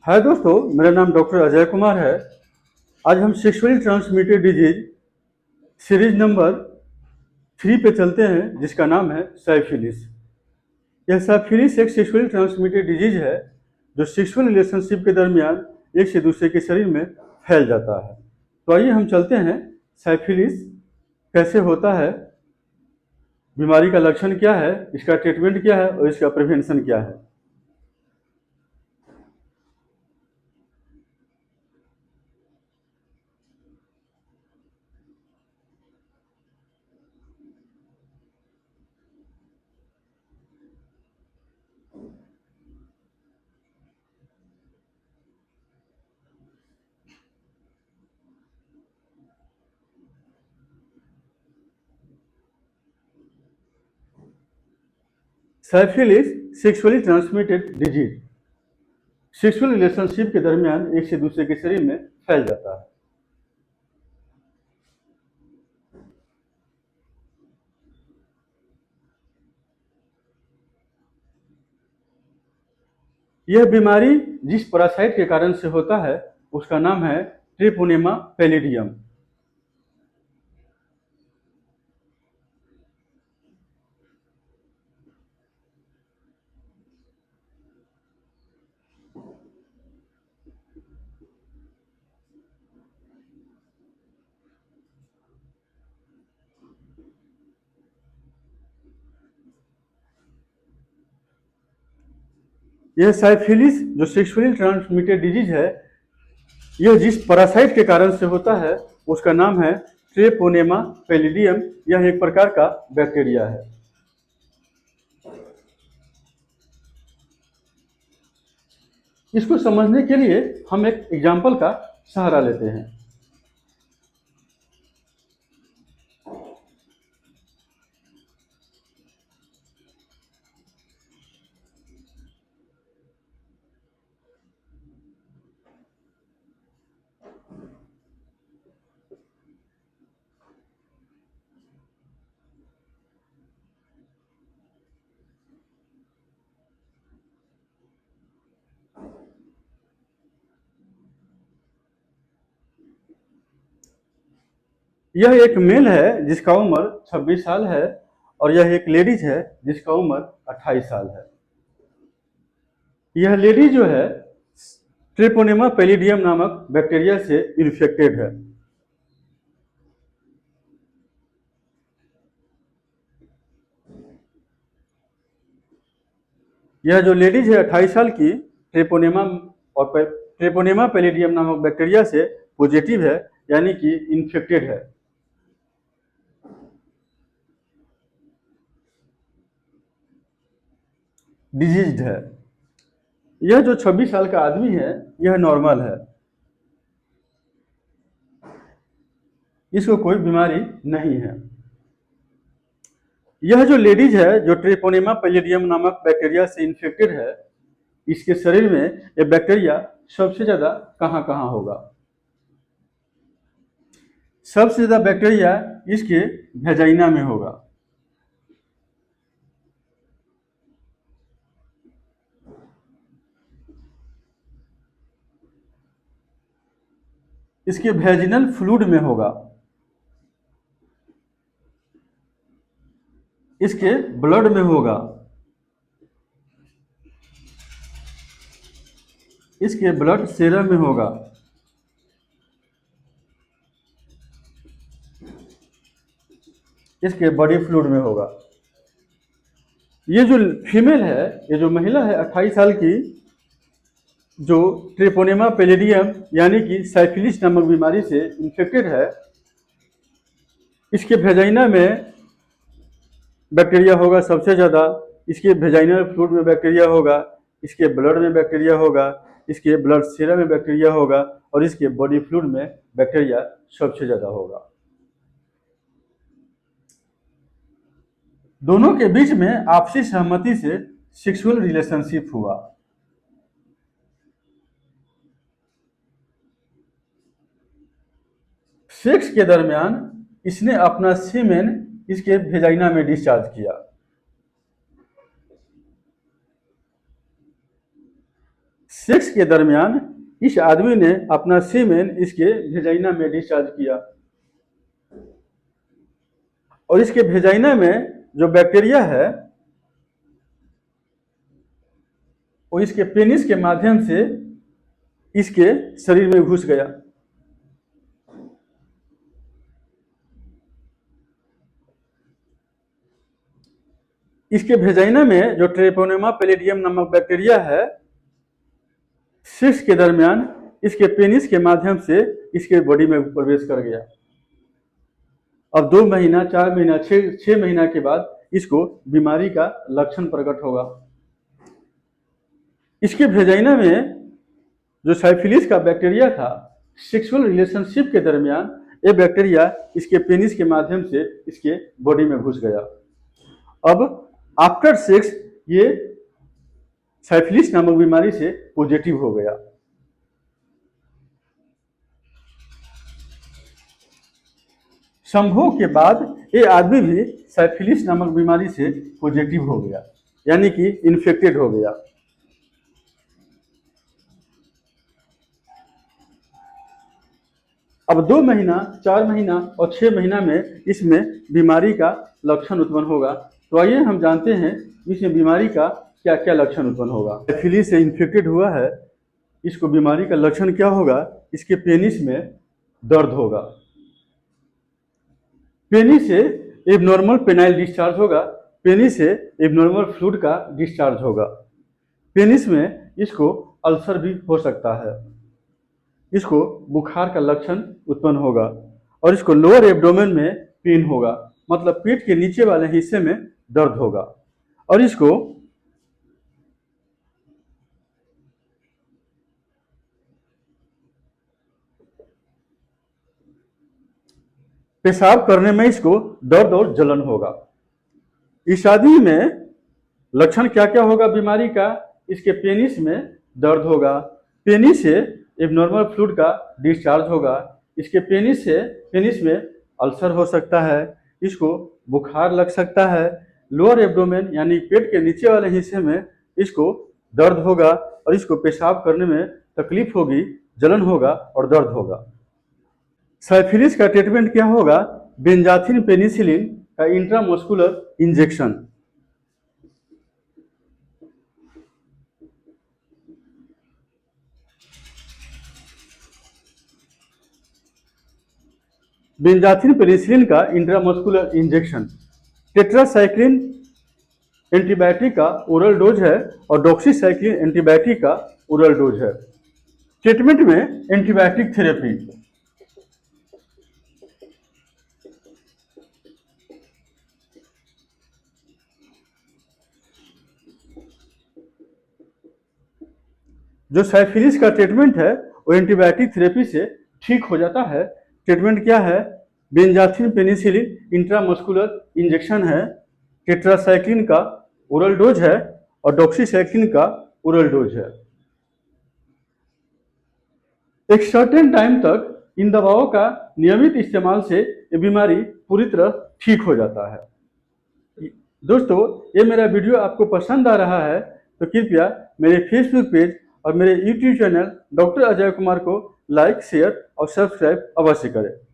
हाय दोस्तों, मेरा नाम डॉक्टर अजय कुमार है। आज हम sexually transmitted disease series number 3 पे चलते हैं, जिसका नाम है साइफिलिस। यह साइफिलिस एक सेक्सुअली ट्रांसमिटेड डिजीज है जो सेक्सुअल रिलेशनशिप के दरमियान एक से दूसरे के शरीर में फैल जाता है। तो आइए हम चलते हैं, साइफिलिस कैसे होता है, बीमारी का लक्षण क्या है, इसका ट्रीटमेंट क्या है और इसका प्रिवेंशन क्या है। Syphilis sexually transmitted disease sexual relationship के दरमियान एक से दूसरे के शरीर में फैल जाता है। यह बीमारी जिस पैरासाइट के कारण से होता है उसका नाम है ट्रिपोनेमा पैलिडियम। यह साइफिलिस जो सेक्सुअली ट्रांसमिटेड डिजीज है, यह जिस पैरासाइट के कारण से होता है उसका नाम है ट्रिपोनेमा पैलिडियम। यह एक प्रकार का बैक्टीरिया है। इसको समझने के लिए हम एक एग्जाम्पल का सहारा लेते हैं। यह एक मेल है जिसका उम्र 26 साल है और यह एक लेडीज है जिसका उम्र 28 साल है। यह लेडी जो है ट्रिपोनेमा पैलिडियम नामक बैक्टीरिया से इन्फेक्टेड है। यह जो लेडीज है 28 साल की, ट्रिपोनेमा पैलिडियम नामक बैक्टीरिया से पॉजिटिव है, यानी कि इन्फेक्टेड है। डिजीज्ड है। यह जो 26 साल का आदमी है यह नॉर्मल है, इसको कोई बीमारी नहीं है। यह जो लेडीज है जो ट्रिपोनेमा पैलिडियम नामक बैक्टीरिया से इन्फेक्टेड है, इसके शरीर में यह बैक्टीरिया सबसे ज्यादा कहाँ कहाँ होगा? सबसे ज्यादा बैक्टीरिया इसके वेजाइना में होगा। इसके वेजिनल फ्लूइड में होगा। इसके ब्लड में होगा। इसके ब्लड सेरम में होगा। इसके बॉडी फ्लूइड में होगा। ये जो फीमेल है, ये जो महिला है 28 साल की, जो ट्रिपोनेमा पैलिडियम यानी कि साइफिलिस नामक बीमारी से इन्फेक्टेड है, इसके वेजाइना में बैक्टीरिया होगा सबसे ज़्यादा। इसके वेजाइनल फ्लूइड में बैक्टीरिया होगा। इसके ब्लड में बैक्टीरिया होगा। इसके ब्लड सीरम में बैक्टीरिया होगा और इसके बॉडी फ्लूइड में बैक्टीरिया सबसे ज़्यादा होगा। दोनों के बीच में आपसी सहमति से सेक्सुअल रिलेशनशिप हुआ। सेक्स के दरमियान इसने अपना सीमेन इसके वेजाइना में डिस्चार्ज किया। सेक्स के दरमियान इस आदमी ने अपना सीमेन इसके वेजाइना में डिस्चार्ज किया और इसके वेजाइना में जो बैक्टीरिया है वो इसके पेनिस के माध्यम से इसके शरीर में घुस गया। इसके वेजाइना में जो ट्रेपोनेमा पैलिडियम नामक बैक्टीरिया है, सेक्स के दरमियान इसके पेनिस के माध्यम से इसके बॉडी में प्रवेश कर गया। अब 2 महीना, 4 महीना, 6 महीना के बाद इसको बीमारी का लक्षण प्रकट होगा। इसके वेजाइना में जो साइफिलिस का बैक्टीरिया था, सेक्सुअल रिलेशनशिप के दरमियान ये बैक्टीरिया इसके पेनिस के माध्यम से इसके बॉडी में घुस गया। अब आफ्टर सेक्स ये साइफिलिस नामक बीमारी से पॉजिटिव हो गया। संभोग के बाद ये आदमी भी साइफिलिस नामक बीमारी से पॉजिटिव हो गया, यानी कि इन्फेक्टेड हो गया। अब 2 महीना, 4 महीना और 6 महीना में इसमें बीमारी का लक्षण उत्पन्न होगा। तो आइए हम जानते हैं इसमें बीमारी का क्या क्या लक्षण उत्पन्न होगा। साइफिलिस से इन्फेक्टेड हुआ है, इसको बीमारी का लक्षण क्या होगा? इसके पेनिस में दर्द होगा, पेनिस से एबनॉर्मल पेनाइल डिस्चार्ज होगा, पेनिस से एबनॉर्मल फ्लूइड का डिस्चार्ज होगा, पेनिस में इसको अल्सर भी हो सकता है, इसको बुखार का लक्षण उत्पन्न होगा और इसको लोअर एब्डोमेन में पेन होगा, मतलब पेट के नीचे वाले हिस्से में दर्द होगा और इसको पेशाब करने में इसको दर्द और जलन होगा। इस आदमी में लक्षण क्या क्या होगा बीमारी का? इसके पेनिस में दर्द होगा, पेनिस से एबनॉर्मल फ्लूइड का डिस्चार्ज होगा, इसके पेनिस में अल्सर हो सकता है, इसको बुखार लग सकता है, लोअर एब्डोमेन यानी पेट के नीचे वाले हिस्से में इसको दर्द होगा और इसको पेशाब करने में तकलीफ होगी, जलन होगा और दर्द होगा। साइफिलिस का ट्रीटमेंट क्या होगा? बेंजाथिन पेनिसिलिन का इंट्रामस्कुलर इंजेक्शन। बेंजाथिन पेनिसिलिन का इंट्रामस्कुलर इंजेक्शन। टेट्रासाइक्लिन एंटीबायोटिक का ओरल डोज है और डॉक्सीसाइक्लिन एंटीबायोटिक का ओरल डोज है। ट्रीटमेंट में एंटीबायोटिक थेरेपी, जो साइफिलिस का ट्रीटमेंट है वो एंटीबायोटिक थेरेपी से ठीक हो जाता है। ट्रीटमेंट क्या है? बेंजाथिन पेनिसिलिन इंट्रामस्कुलर इंजेक्शन है, टेट्रासाइक्लिन का ओरल डोज है और डॉक्सीसाइक्लिन का ओरल डोज है। एक सर्टेन टाइम तक इन दवाओं का नियमित इस्तेमाल से ये बीमारी पूरी तरह ठीक हो जाता है। दोस्तों, ये मेरा वीडियो आपको पसंद आ रहा है तो कृपया मेरे फेसबुक पेज और मेरे YouTube channel doctor Ajay Kumar को लाइक, शेयर और सब्सक्राइब अवश्य करें।